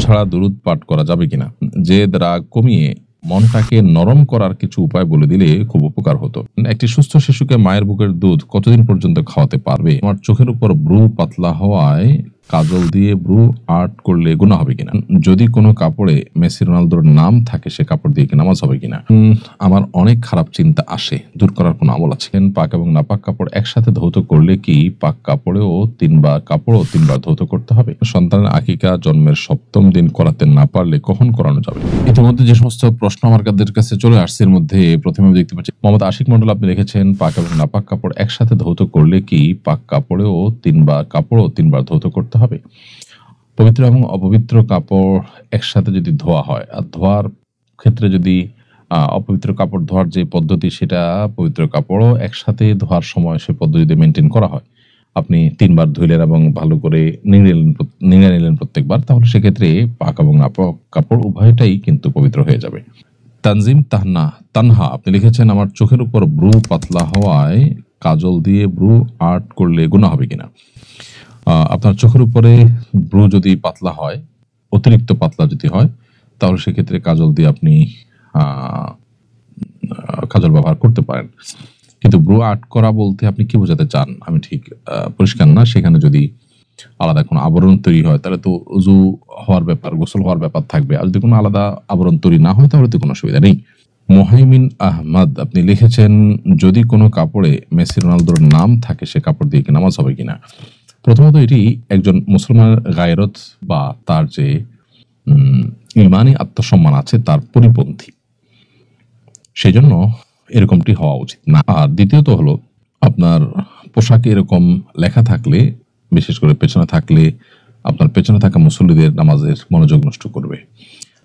ছাড়া দুরূদ পাঠ করা যাবে কিনা? জেদ রাগ কমিয়ে মনটাকে নরম করার কিছু উপায় বলে দিলে খুব উপকার হতো। একটি সুস্থ শিশুকে মায়ের বুকের দুধ কতদিন পর্যন্ত খাওয়াতে পারবে? আমার চোখের উপর ব্রু পাতলা হওয়ায় কাজল দিয়ে ব্রু আর্ট করলে গুনাহ হবে কিনা? যদি কোনো কাপড়ে মেসি রোনালদোর নাম থাকে সে কাপড় দিয়ে কি নামাজ হবে কিনা? আমার অনেক খারাপ চিন্তা আসে, দূর করার কোনো আমল আছে? পাক এবং নাপাক কাপড় একসাথে ধৌত করলে কি পাক কাপড়ও তিনবার ধৌত করতে হবে? সন্তানের আকিকা জন্মের 7ম দিন করাতে না পারলে কখন করানো যাবে? ইতিমধ্যে যে সমস্ত প্রশ্ন আমার কাছে চলে আসছে এর মধ্যে প্রথমে দেখতে পাচ্ছি মোহাম্মদ আশিক মন্ডল, আপনি লিখেছেন পাক এবং নাপাক কাপড় একসাথে ধৌত করলে কি পাক কাপড়ও তিনবার ধৌত করতে হবে? পবিত্র এবং অপবিত্র কাপড় একসাথে যদি ধোয়া হয়, আর ধোয়ার ক্ষেত্রে যদি অপবিত্র কাপড় ধোয়ার যে পদ্ধতি সেটা পবিত্র কাপড়ও একসাথে ধোয়ার সময় সে পদ্ধতিতে মেনটেন করা হয়, আপনি 3বার ধুইলেন এবং ভালো করে নিংড়ে নিলেন প্রত্যেকবার, তাহলে সেক্ষেত্রে পাক এবং নাপাক কাপড় উভয়টাই কিন্তু পবিত্র হয়ে যাবে। তানজিম তানহা, আপনি লিখেছেন আমার চোখের উপর ব্রু পাতলা হওয়ায় কাজল দিয়ে ব্রু আর্ট করলে গুনাহ হবে কিনা? আপনার চোখের উপরে ব্রু যদি পাতলা হয়, অতিরিক্ত পাতলা যদি হয়, তাহলে সেক্ষেত্রে কাজল দিয়ে আপনি কাজল ব্যবহার করতে পারেন। কিন্তু ব্রু আর্ট করা বলতে আপনি কি বোঝাতে চান আমি ঠিক পরিষ্কার না। সেখানে যদি আলাদা কোনো আবরণ তৈরি হয় তাহলে তো উজু হওয়ার ব্যাপার, গোসল হওয়ার ব্যাপার থাকবে। আর যদি কোনো আলাদা আবরণ তৈরি না হয় তাহলে তো কোনো অসুবিধা নেই। মোহাইমিন আহমদ, আপনি লিখেছেন যদি কোনো কাপড়ে মেসি রোনালদোর নাম থাকে সে কাপড় দিয়ে কি নামাজ হবে কিনা? প্রথমত এটি একজন মুসলমানের গায়রত বা তার যে ইমানি আত্মসম্মান আছে তার পরিপন্থী, সেই জন্য এরকমটি হওয়া উচিত না। আর দ্বিতীয়ত হলো আপনার পোশাকে এরকম লেখা থাকলে, বিশেষ করে পেছনে থাকলে আপনার পেছনে থাকা মুসল্লিদের নামাজের মনোযোগ নষ্ট করবে।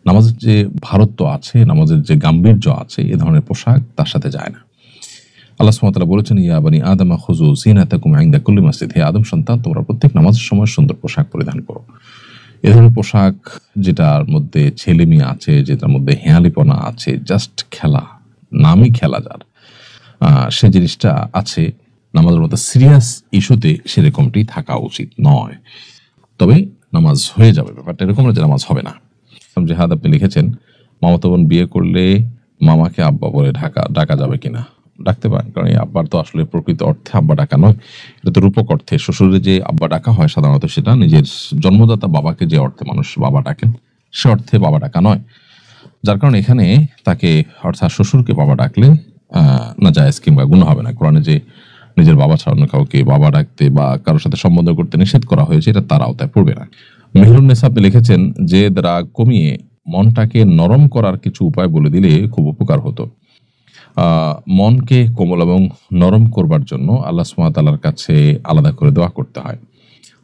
নামাজের যে ভারত্ব আছে, নামাজের যে গাম্ভীর্য আছে, এ ধরনের পোশাক তার সাথে যায় না। আল্লাহ সুবহানাহু ওয়া তাআলা বলেছেন ইয়া বানি আদম খুযু যিনাতাকুম ইনদা কুল্লি মাসজিদ, হে আদম সন্তান তোমরা প্রত্যেক নামাজের সময় সুন্দর পোশাক পরিধান করো। এ ধরনের পোশাক যেটার মধ্যে ছেলেমেয়ে আছে, যেটার মধ্যে হেয়ালিপনা আছে, জাস্ট খেলা, নামই খেলা যার, সে জিনিসটা আছে, নামাজের মতো সিরিয়াস ইস্যুতে সেরকমটি থাকা উচিত নয়। তবে নামাজ হয়ে যাবে, ব্যাপারটা এরকম না যে নামাজ হবে না। জেহাদ, আপনি লিখেছেন মামাতো বোন বিয়ে করলে মামাকে আব্বা বলে ডাকা যাবে কিনা? ডাকতে পারেন, কারণ এই আব্বার তো আসলে প্রকৃত অর্থে আব্বা ডাকা নয়, এটা তো রূপক অর্থে। শ্বশুরে যে আব্বা ডাকা হয় সাধারণত সেটা নিজের জন্মদাতা বাবাকে যে অর্থে মানুষ বাবা ডাকেন সে অর্থে বাবা ডাকা নয়। যার কারণে এখানে তাকে অর্থাৎ শ্বশুরকে বাবা ডাকলে না জায়েজ কিংবা গুনাহ হবে না। কোরআনে যে নিজের বাবা ছাড়া অন্য কাউকে বাবা ডাকতে বা কারোর সাথে সম্বন্ধ করতে নিষেধ করা হয়েছে এটা তার আওতায় পড়বে না। মেহরুন্নেসা, আপনি লিখেছেন জেদ রাগ কমিয়ে মনটাকে নরম করার কিছু উপায় বলে দিলে খুব উপকার হতো। মনকে কোমল এবং নরম করবার জন্য আল্লাহ সুবহানাহু ওয়া তাআলার কাছে আলাদা করে দোয়া করতে হয়।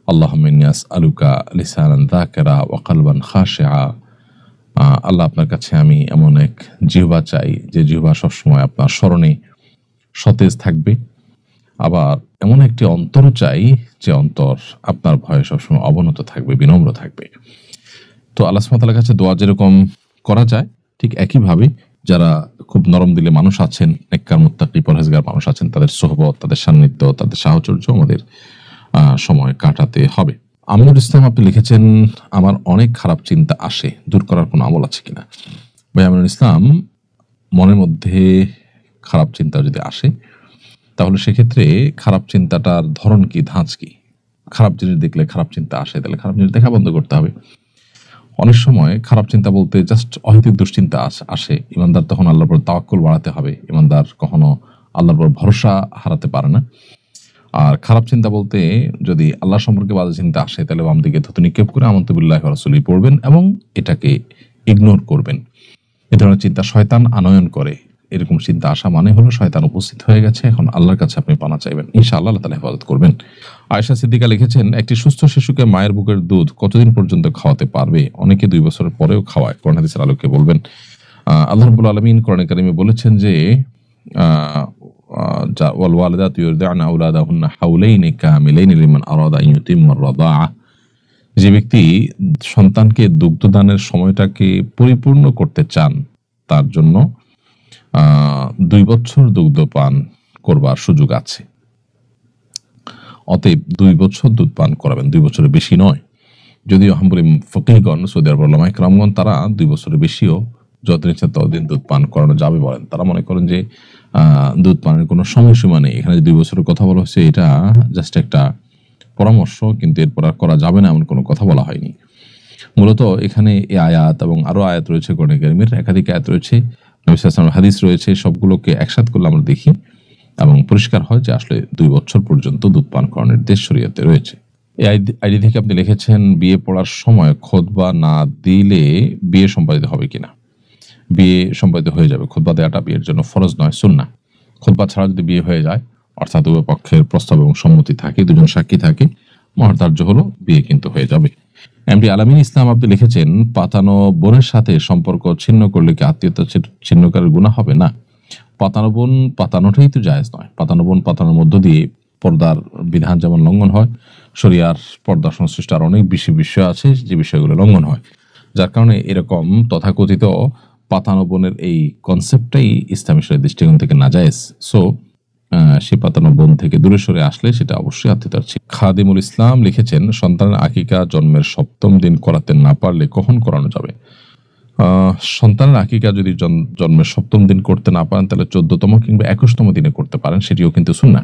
আল্লাহুম্মা ইন্নী আসআলুকা লিসানান যাকিরা ওয়া কলবান খাশিআ, আল্লাহ আপনার কাছে আমি এমন এক জিহ্বা চাই যে জিহ্বা সবসময় আপনার স্মরণে সতেজ থাকবে, আবার এমন একটি অন্তর চাই যে অন্তর আপনার ভয়ে সবসময় অবনত থাকবে, বিনম্র থাকবে। তো আল্লাহ সুবহানাহু ওয়া তাআলার কাছে দোয়া যেরকম করা যায় ঠিক একইভাবে যারা খুব নরম দিলে মানুষ আছেন, নেককার মুত্তাকি পরহেজগার মানুষ আছেন, তাদের সোহবত, তাদের সান্নিধ্য, তাদের সাহচর্য আমাদের সময় কাটাতে হবে। আমিনুল ইসলাম, আপনি লিখেছেন আমার অনেক খারাপ চিন্তা আসে, দূর করার কোনো আমল আছে কিনা? ভাই আমিনুল ইসলাম, মনের মধ্যে খারাপ চিন্তা যদি আসে তাহলে সেক্ষেত্রে খারাপ চিন্তাটার ধরন কি, ধাঁচ কি? খারাপ জিনিস দেখলে খারাপ চিন্তা আসে, তাহলে খারাপ জিনিস দেখা বন্ধ করতে হবে। অনেক সময় খারাপ চিন্তা বলতে জাস্ট অহেতুক দুশ্চিন্তা আসে, ইমানদার তখন আল্লাহর উপর তাওয়াক্কুল বাড়াতে হবে। ইমানদার কখনো আল্লাহর উপর ভরসা হারাতে পারে না। আর খারাপ চিন্তা বলতে যদি আল্লাহ সম্পর্কে বাজে চিন্তা আসে তাহলে বাম দিকে থুতু নিক্ষেপ করে আমানতু বিল্লাহি ওয়া রাসূলিহি পড়বেন এবং এটাকে ইগনোর করবেন। এ ধরনের চিন্তা শয়তান আনয়ন করে। এরকম চিন্তা আসা মানে হলো শয়তান উপস্থিত হয়ে গেছে, এখন আল্লাহর কাছে আপনি পানা চাইবেন, ইনশাআল্লাহ আল্লাহ তাআলা হেফাজত করবেন। আয়েশা সিদ্দিকা লিখেছেন একটি সুস্থ শিশুকে মায়ের বুকের দুধ কতদিন পর্যন্ত খাওয়াতে পারবে? অনেকে 2 বছরের পরেও খাওয়ায়, কোরআন হাদিসের আলোকে বলবেন। আল্লাহ রাব্বুল আলামিন কোরআনে কারিমে বলেছেন যে ওয়াল ওয়ালিদাতু ইউরদি'না আওলাদাহুন্না হাওলাইনি কামিলাইনি লিমান আরাদা আন ইউতিম্মা আর-রাদাআ, যে ব্যক্তি সন্তানকে দুগ্ধদানের সময়টাকে পরিপূর্ণ করতে চান তার জন্য 2 বছর দুগ্ধ পান করবার সুযোগ আছে। অতএব 2 বছর দুধ পান করাবেন, 2 বছরের বেশি নয়। যদিও হাম্বলি ফকিহগণ, সৌদি আরব উলামা ইকরামগণ, তারা 2 বছরের বেশিও যতদিন ইচ্ছা ততদিন দুধ পান করানো যাবে বলেন। তারা মনে করেন যে দুধ পানের কোনো সময়সীমা নেই। এখানে যে 2 বছরের কথা বলা হচ্ছে এটা জাস্ট একটা পরামর্শ, কিন্তু এরপর আর করা যাবে না এমন কোনো কথা বলা হয়নি। মূলত এখানে এই আয়াত এবং আরো আয়াত রয়েছে, কোরআনে কারীমের একাধিক আয়াত রয়েছে, নবী সাল্লাল্লাহু আলাইহি ওয়াসাল্লামের হাদিস রয়েছে, সবগুলোকে একসাথ করলে আমরা দেখি এবং পরিষ্কার হয় যে আসলে 2 বছর পর্যন্ত দুধ পান করানোর নির্দেশ শরীয়তে রয়েছে। এই আইডি থেকে আপনি লিখেছেন, বিয়ে পড়ার সময় খুতবা না দিলে বিয়ে সম্পাদিত হবে কিনা? বিয়ে সম্পাদিত হয়ে যাবে। খুতবা দেওয়াটা বিয়ের জন্য ফরজ নয়, সুন্নাহ। খুতবা ছাড়া যদি বিয়ে হয়ে যায়, অর্থাৎ উভয় পক্ষের প্রস্তাব এবং সম্মতি থাকে, দুজন সাক্ষী থাকে, মহর ধার্য হলো, বিয়ে কিন্তু হয়ে যাবে। এমডি আলামিন ইসলাম আপনি লিখেছেন, পাতানো বোনের সাথে সম্পর্ক ছিন্ন করলে কি আত্মীয়তা ছিন্নকারের গুনাহ হবে? না, পাতানো বোন পাতানোটাই তো জায়েজ নয়। পাতানো বোন পাতানোর মধ্য দিয়ে পর্দার বিধান যেমন লঙ্ঘন হয়, শরিয়ার পর্দা সংশ্লিষ্ট আর অনেক বেশি বিষয় আছে যে বিষয়গুলো লঙ্ঘন হয়, যার কারণে এরকম তথাকথিত পাতানো বোনের এই কনসেপ্টটাই ইসলামী শরীয়তের দৃষ্টিকোণ থেকে নাজায়েজ। সো সে পাতানো বোন থেকে দূরে সরে আসলে সেটা অবশ্যই আত্মীয়তার ছিল। খাদিমুল ইসলাম লিখেছেন, সন্তানের আকিকা জন্মের 7ম দিন করাতে না পারলে কখন করানো যাবে? সন্তানের আকিকা যদি জন্মের 7ম দিন করতে না পারেন তাহলে 14তম কিংবা 21তম দিনে করতে পারেন, সেটিও কিন্তু সুন্নাহ,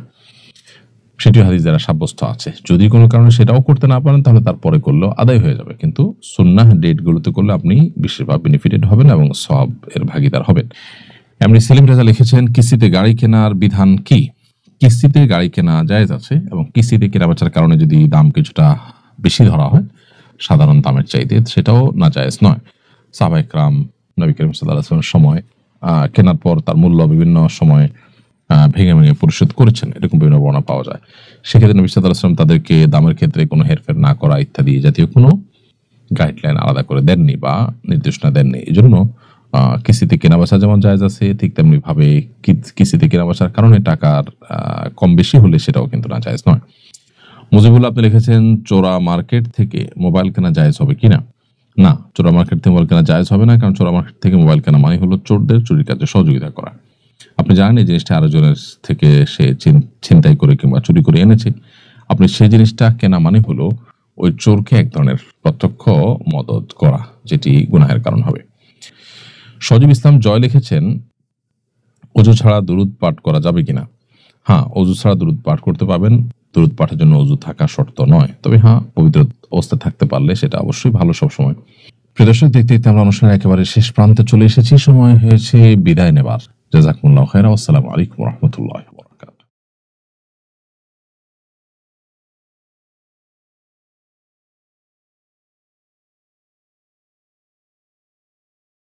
সেটিও হাদিস দ্বারা সাব্যস্ত আছে। যদি কোনো কারণে সেটাও করতে না পারেন তাহলে তারপরে করলেও আদায় হয়ে যাবে, কিন্তু সুন্নাহ ডেটগুলোতে করলে আপনি বিশেষভাবে বেনিফিটেড হবেন এবং সওয়াব এর ভাগীদার হবেন। এমনি সেলিম রাজা লিখেছেন, কিস্তিতে গাড়ি কেনার বিধান কি? কিস্তিতে গাড়ি কেনা জায়েজ আছে, এবং কিস্তিতে কেনা বেচার কারণে যদি দাম কিছুটা বেশি ধরা হয় সাধারণ দামের চাইতে, সেটাও না জায়েজ নয়। সাহাবা ইকরাম নবী করিম সাল্লাল্লাহু আলাইহি ওয়াসাল্লামের সময় কেনার পর তার মূল্য বিভিন্ন সময় ভেঙে ভেঙে পরিশোধ করেছেন, এরকম বিভিন্ন বর্ণনা পাওয়া যায়। সেক্ষেত্রে নবী সাল্লাল্লাহু আলাইহি ওয়াসাল্লাম তাদেরকে দামের ক্ষেত্রে কোনো হেরফের না করা ইত্যাদি জাতীয় কোনো গাইডলাইন আলাদা করে দেননি বা নির্দেশনা দেননি। এই জন্য কিস্তিতে কেনাবেচা যেমন জায়েজ আছে, ঠিক তেমনি ভাবে কিস্তিতে কেনাবেচার কারণে টাকার কম বেশি হলে সেটাও কিন্তু না জায়েজ নয়। মুজিবুল্লাহ আপনি লিখেছেন, চোরা মার্কেট থেকে মোবাইল কেনা জায়েজ হবে কিনা? না, চোরা মার্কেট থেকে মোবাইল কেনা জায়েজ হবে না, কারণ চোরা মার্কেট থেকে মোবাইল কেনা মানে হলো চোরদের চুরির কাজে সহযোগিতা করা। আপনি জানেন এই জিনিসটা আরো জনের থেকে সে ছিনতাই করে কিংবা চুরি করে এনেছে, আপনি সেই জিনিসটা কেনা মানে হলো ওই চোরকে এক ধরনের প্রত্যক্ষ মদত করা, যেটি গুনাহের কারণ হবে। সজীব ইসলাম জয় লিখেছেন, ওযু ছাড়া দুরূদ পাঠ করা যাবে কিনা? হ্যাঁ, ওযু ছাড়া দুরূদ পাঠ করতে পারবেন। দুরূদ পাঠের জন্য ওযু থাকা শর্ত নয়, তবে হ্যাঁ, পবিত্র অবস্থায় থাকতে পারলে সেটা অবশ্যই ভালো। সবসময় প্রিয় দর্শক, দেখতে দেখতে আমরা অনুষ্ঠানের একেবারে শেষ প্রান্তে চলে এসেছি। সময় হয়েছে বিদায় নেবার। জাযাকুমুল্লাহু খাইরা। আসসালামু আলাইকুম ওয়া রাহমাতুল্লাহ।